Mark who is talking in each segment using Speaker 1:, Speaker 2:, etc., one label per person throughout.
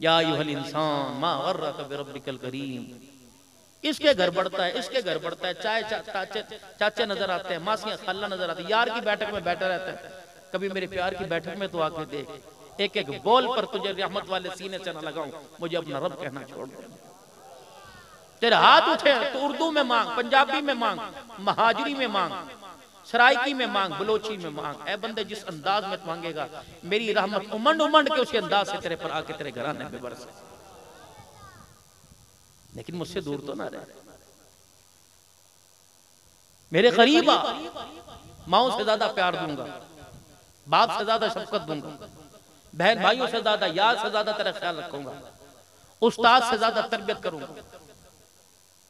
Speaker 1: या अय्युहल इंसान मा गर्रका बिरब्बिकल करीम। इसके घर बढ़ता है, इसके घर बढ़ता है, चाचे नजर आते हैं, मासियां खाला नजर आती है, यार की बैठक में बैठा रहता है। कभी मेरे प्यार की बैठक में तो आके देख, एक एक बोल पर तुझे रहमत वाले सीने से न लगाऊं, मुझे अपना रब कहना छोड़ दे। तेरे हाथ उठे तो उर्दू में मांग, पंजाबी में मांग, महाजरी में मांग, सराइकी में मांग, बलोची में मांग। ऐ बंदे जिस अंदाज में मांगेगा मेरी रहमत उमंड उमंड के उसी अंदाज से तेरे पर आके तेरे घराने में बरसे। लेकिन मुझसे दूर तो ना रहे, मेरे करीब आ। माओ से ज्यादा प्यार दूंगा, बाप से ज्यादा शफकत दूंगा, बहन भाइयों से ज्यादा, यार से ज्यादा तेरा ख्याल रखूंगा, उस्ताद से ज्यादा तरबियत करूंगा,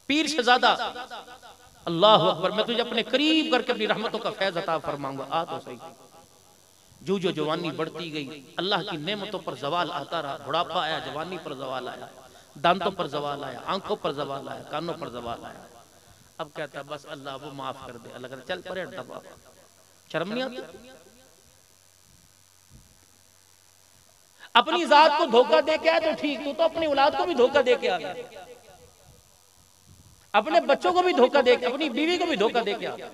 Speaker 1: पीर से ज्यादा। अल्लाह अकबर। मैं तुझे अपने करीब करके अपनी रहमतों का फैज अता फरमाऊंगा। आ तो सही। जो जो जवानी बढ़ती गई, अल्लाह की नेमतों पर जवाल आता रहा। बुढ़ापा आया, जवानी पर जवाल आया, दांतों पर जवाल आया, आंखों पर जवाल आया, कानों पर जवाल आया। अब कहता बस अल्लाह वो माफ कर दे। अल्लाह कहता चल परे हट दबा, शर्म नहीं आती? अपनी जात को धोखा दे के आया तो ठीक, तू तो अपनी औलाद को भी धोखा दे के आ गया, अपने बच्चों को भी धोखा दे के, अपनी बीवी को भी धोखा दे के आ गया।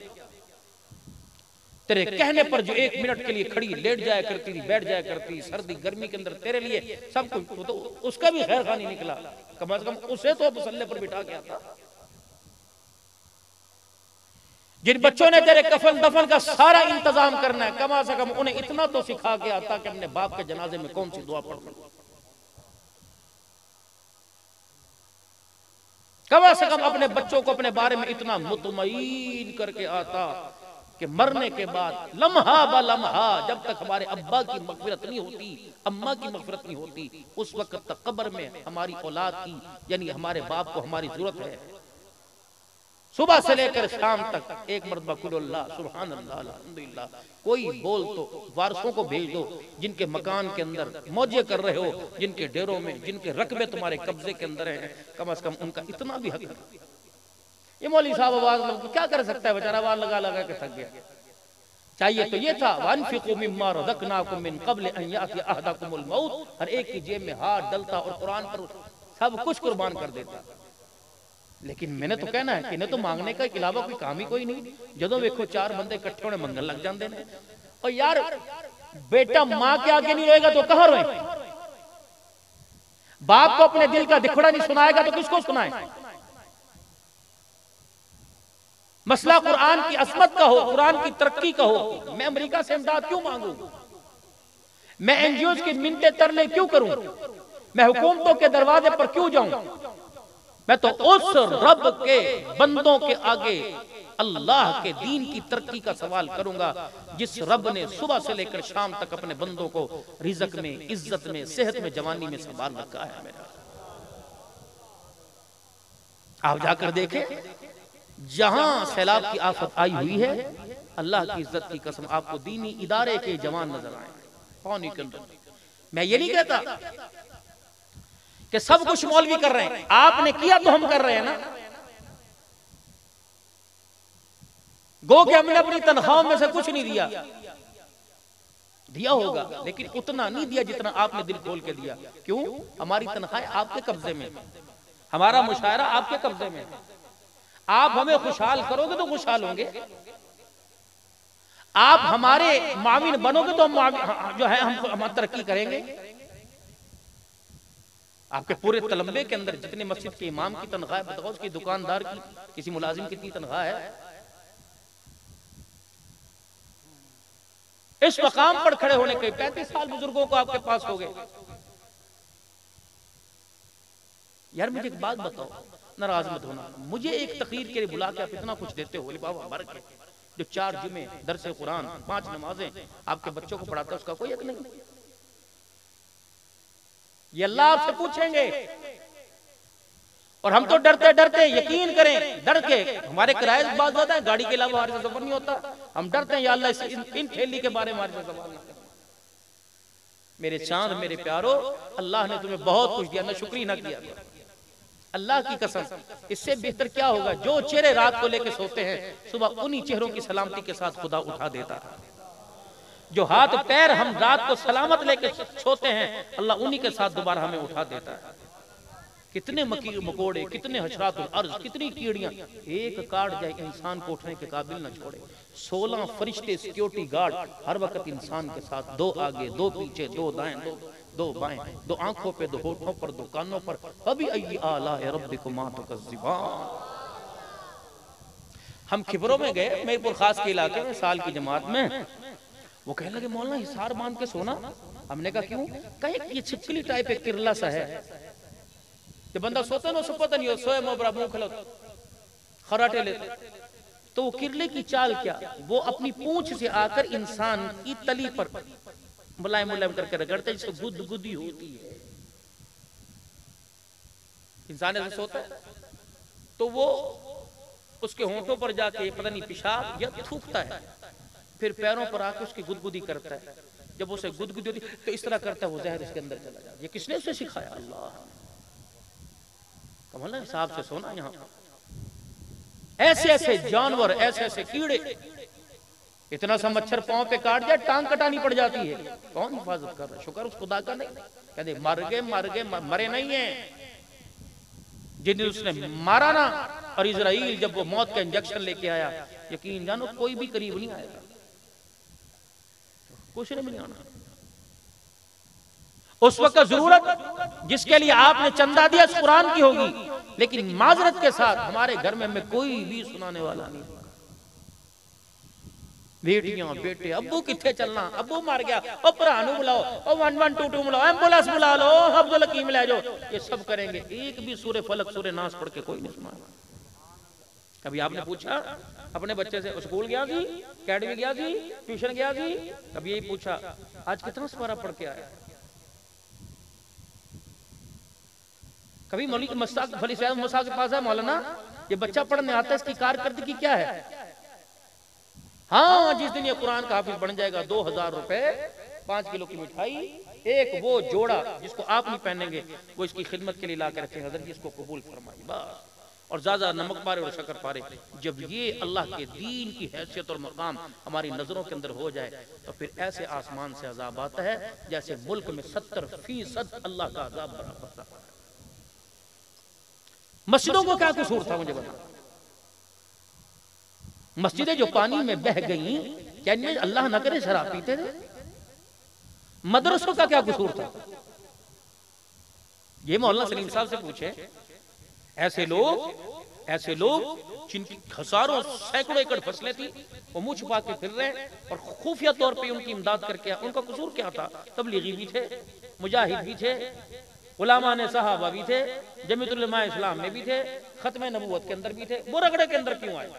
Speaker 1: तेरे कहने पर जो एक मिनट के लिए खड़ी लेट जाया करती थी, बैठ जाया करती, सर्दी गर्मी के अंदर तेरे लिए सब कुछ, तो उसका भी खैर खानी निकला। कम से कम उसे तो मुसल्ले पर बिठा के आता। जिन बच्चों ने तेरे कफन दफन का सारा इंतजाम करना है, कम से कम उन्हें इतना तो सिखा के आता कि अपने बाप के जनाजे में कौन सी दुआ पढ़ना। कम से कम अपने बच्चों को अपने बारे में इतना मुतमईन करके आता कि मरने के बाद लम्हा ब लम्हा, जब तक हमारे अब्बा की मगफिरत नहीं होती, अम्मा की मगफिरत नहीं होती, उस वक्त तक कब्र में हमारी औलाद की, यानी हमारे बाप को हमारी जरूरत है। सुबह से लेकर शाम तक एक मरतबा कुल्लाह सुभान अल्लाह अल्हम्दुलिल्लाह कोई बोल तो वारसों को भेज दो, जिनके मकान के अंदर मौजे कर रहे हो, जिनके डेरों में, जिनके रकबे तुम्हारे कब्जे के अंदर हैं, कम से कम उनका इतना भी हक है। ये मौलवी साहब आवाज क्या कर सकता है, बेचारा आवाज लगा लगा के थक गया। चाहिए तो ये था वअनफिकू मिम्मा रज़क़नाकुम मिन क़ब्ल अन यातिया अहदकुमुल मौत। हर एक की जेब में हाथ डलता और कुरान पर सब कुछ कुर्बान कर देता। लेकिन मैंने तो कहना है कि इन्हें तो मांगने का अलावा कोई काम ही कोई नहीं। जदों देखो चार बंदे इकट्ठे होने मंगन लग जाते हैं। और यार बेटा मां के आगे नहीं रोएगा तो कहां रोए? बाप को अपने दिल का दिखड़ा नहीं सुनाएगा तो किसको सुनाए? मसला कुरान की असमत का हो, कुरान की तरक्की का हो, मैं अमेरिका से इमदाद क्यों मांगू? मैं एनजीओ की मिन्नतें तरले क्यों करूं? मैं हुकूमतों के दरवाजे पर क्यों जाऊं? मैं तो उस रब के बंदों के आगे अल्लाह के दीन की तरक्की का सवाल करूंगा जिस रब ने सुबह से लेकर शाम तक अपने बंदों को रिज़्क में, इज्जत में, सेहत में, जवानी में संभाल रखा है। मेरा आप जाकर देखें, जहां सैलाब की आफत आई हुई है, अल्लाह की इज्जत की कसम आपको दीनी इदारे के जवान नजर आए पानी के अंदर। मैं ये नहीं कहता कि सब कुछ मौलवी कर रहे हैं, आपने किया तो हम कर रहे हैं ना। गो के हमने अपनी तनख्वाह में से कुछ नहीं दिया, दिया होगा लेकिन उतना नहीं दिया जितना आपने दिल खोल के दिया। क्यों? हमारी तनख्वाह आपके कब्जे में, हमारा मुशायरा आपके कब्जे में। आप हमें खुशहाल करोगे तो खुशहाल होंगे, आप हमारे माविन बनोगे तो हम जो है हम तरक्की करेंगे। आपके पूरे तलम्बे के अंदर जितने मस्जिद के इमाम की तनख्वाह बताओ, उसकी दुकानदार की, किसी मुलाजिम कितनी तनख्वाह है? इस मकाम पर खड़े होने के 35 साल बुजुर्गों को आपके पास हो गए। यार मुझे एक बात बताओ, नाराज मत होना, मुझे एक तकरीर के लिए बुला के आप इतना कुछ देते हो बाबा भर के, जो 4 जुमे दरसे कुरान 5 नमाजें आपके बच्चों को पढ़ाता है, उसका कोई हक नहीं? ये अल्लाह आपसे पूछेंगे। और हम तो डरते डरते, यकीन करें, डर के हमारे किराए बात होता है, गाड़ी के अलावा हमारे से सफर नहीं होता। हम डरते हैं या अल्लाह इन ठेली के बारे में हमारे से सवाल ना करें। मेरे चांद, मेरे प्यारो, अल्लाह ने तुम्हें बहुत कुछ दिया, ना शुक्री ना किया। अल्लाह की कसम, इससे बेहतर क्या होगा? जो चेहरे रात को लेकर सोते हैं, सुबह उन्हीं चेहरों की सलामती के साथ खुदा उठा देता है। जो हाथ पैर हम रात को सलामत लेके सोते हैं, अल्लाह उन्हीं के साथ दोबारा हमें उठा देता है। कितने मकीर मकोड़े, कितने हशरातुल अर्ज, कितनी कीड़ियां, एक काट जाए इंसान को उठने के काबिल न छोड़े। 16 फरिश्ते सिक्योरिटी गार्ड हर वक्त इंसान के साथ, 2 आगे 2 पीछे, 2 दाएं 2 बाएं, 2 आंखों पे, 2 होठों पर, 2 कानों पर। अभी अय्यी आला रब्बिकुमा तुकज़्ज़िबान। हम खिबरों में गए, मीरपुर खास के इलाके में, साल की जमात में। वो कहने लगे मौलाना हिसार बांध के सोना। हमने कहा क्यों? कहे ये छिपकली टाइप एक किरला सा है, जब बंदा सोता ना, उसको पता नहीं हो, सोए मोबरा मुंह खिलो खराटे लेते। तो वो किरले की चाल क्या, वो अपनी पूंछ से आकर इंसान की तली पर मुलायम मुलायम करके रगड़ते, जिसको गुदगुदी होती है। इंसान ऐसे सोता है तो वो उसके होंठों पर जाके पता नहीं पेशाब या थूकता है, फिर पैरों पर आके उसकी गुदगुदी करता है। जब उसे गुदगुदी होती तो इस तरह करता है, वो जहर उसके अंदर चला जाए। ये किसने उसे सिखाया? अल्लाह। कमाल हिसाब से सोना। यहाँ ऐसे ऐसे जानवर, ऐसे ऐसे कीड़े, इतना सा मच्छर पांव पे काट जाए टांग कटानी पड़ जाती है। कौन हिफाजत कर रहा है? शुक्र उस खुदा का नहीं। कहते मर गए मरे नहीं है। जिन दिन उसने मारा ना, और इजराइल जब वो मौत का इंजेक्शन लेके आया, यकीन जानो कोई भी करीब नहीं आएगा, कुछ नहीं आना। उस वक्त जरूरत जिसके लिए आपने चंदा दिया इस कुरान की होगी, लेकिन माजरत के साथ हमारे घर में हमें कोई भी सुनाने वाला नहीं। बेटियां बेटे, अब्बू किथे चलना, अब्बू मर गया, ओ भरानू बुलाओ, ओ 1122 बुलाओ, एम्बुलेंस बुला लो, अब्दुल हकीम ले जाओ, ये सब करेंगे। एक भी सूरह फलक सूरह नास पढ़ के कोई नहीं सुनाएगा। कभी आपने पूछा अपने बच्चे से, स्कूल गया थी, अकेडमी गया थी, ट्यूशन गया थी, कभी यही पूछा आज कितना सवारा पढ़ के आया? कभी मौलवी मसा के पास है, मौलाना ये बच्चा पढ़ने आता है, इसकी कारकर्दगी क्या है? हाँ, जिस दिन ये कुरान का हाफिज बन जाएगा 2000 रुपए, 5 किलो की मिठाई, एक वो जोड़ा जिसको आप नहीं पहनेंगे, वो इसकी खिदमत के लिए ला के रखेंगे, हज़रत जी इसको कबूल फरमाइए बस। और ज्यादा नमक पारे और शक्कर पारे। जब ये अल्लाह के दीन की हैसियत और मकाम हमारी नजरों के अंदर हो जाए, तो फिर ऐसे आसमान से अजाब आता है जैसे मुल्क में 70% अल्लाह का अजाब बराबर था। मस्जिदों को क्या कसूर था मुझे बता? मस्जिदें जो पानी में बह गई, क्या इनमें अल्लाह न करे शराब पीते थे? मदरसों का क्या कसूर था? ये मौलाना सलीम साहब से पूछे। ऐसे लोग जिनकी हजारों सैकड़ों एकड़ फसलें थी, वो मुंह छुपा के फिर रहे और खुफिया तौर पे उनकी इमदाद करके, उनका कसूर क्या था? तबलीगी भी थे, मुजाहिद भी थे, उलमाए सहाबा भी थे, जमीयतुल उलमा इस्लाम में भी थे, खत्म नबूवत के अंदर भी थे, वो रगड़े के अंदर क्यों आए?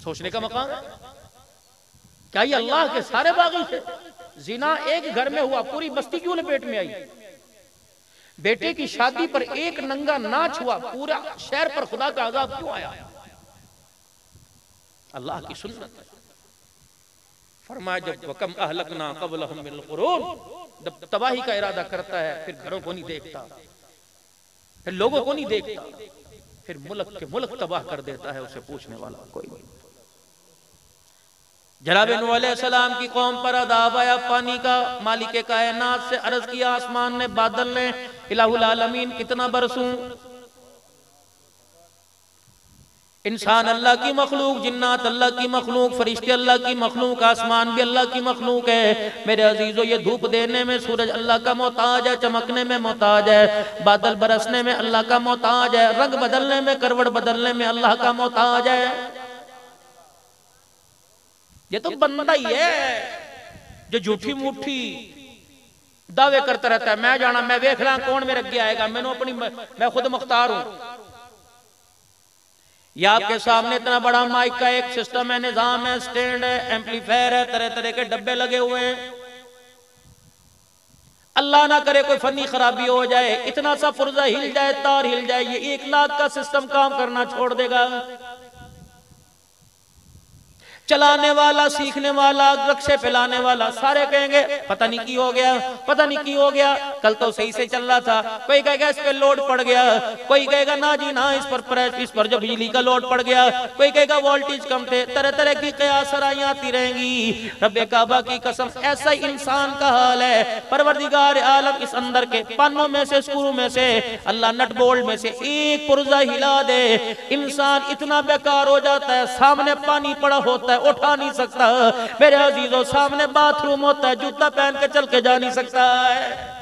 Speaker 1: सोचने का मकाम है। क्या ये अल्लाह के सारे बागी थे? जिना एक घर में हुआ, पूरी बस्ती क्यों लपेट में आई? बेटे की शादी पर एक नंगा नाच हुआ, पूरा शहर पर खुदा का अजाब क्यों आया? अल्लाह की सुन्नत है। फरमाया जब वकम अहलकना क़ब्लहुम मिनल क़ुरून, जब तबाही का इरादा करता है फिर घरों को नहीं देखता, फिर लोगों को नहीं देखता, फिर मुल्क के मुल्क तबाह कर देता है, उसे पूछने वाला कोई नहीं। जनाब नूह अलैहिस्सलाम की कौम पर अज़ाब आया पानी का। मालिक कायनात से अर्ज किया आसमान ने, बादल ने, इलाहुल आलमीन कितना बरसूं? इंसान अल्लाह की मखलूक, जिन्नात अल्लाह की मखलूक, फरिश्ते अल्लाह की मखलूक, आसमान भी अल्लाह की मखलूक है। मेरे अजीजों, ये धूप देने में सूरज अल्लाह का मोहताज है, चमकने में मोहताज है, बादल बरसने में अल्लाह का मोहताज है, रंग बदलने में, करवट बदलने में अल्लाह का मोहताज है। ये तो बंदा ही है जो झूठी मूठी दावे करता रहता है, मैं जाना, मैं देख रहा कौन मेरे अगे आएगा, मैं खुद मुख्तार हूं। या आपके सामने इतना बड़ा माइक का एक सिस्टम है, निजाम है, स्टैंड है, एम्पलीफायर है, तरह तरह के डब्बे लगे हुए हैं। अल्लाह ना करे कोई फनी खराबी हो जाए, इतना सा पुर्जा हिल जाए, तार हिल जाए, ये 1 लाख का सिस्टम काम करना छोड़ देगा। चलाने वाला, सीखने वाला, रक्षे पे लाने वाला, सारे कहेंगे पता नहीं की हो गया, पता नहीं की हो गया, कल तो सही से चल रहा था। कोई कहेगा इस पे लोड पड़ गया, कोई कहेगा ना जी ना इस पर जो बिजली का लोड पड़ गया, कोई कहेगा वोल्टेज कम थे। तरह तरह की कयासराएं आती रहेंगी। रब्बे काबा की कसम, ऐसा ही इंसान का हाल है। परवरदिगार आलम इस अंदर के पानों में से, स्क्रू में से, अल्लाह नट बोल्ट में से एक पुर्जा हिला दे, इंसान इतना बेकार हो जाता है। सामने पानी पड़ा होता है, उठा नहीं सकता। मेरे अजीजों, सामने बाथरूम होता है, जूता पहन के चल के जा नहीं सकता है।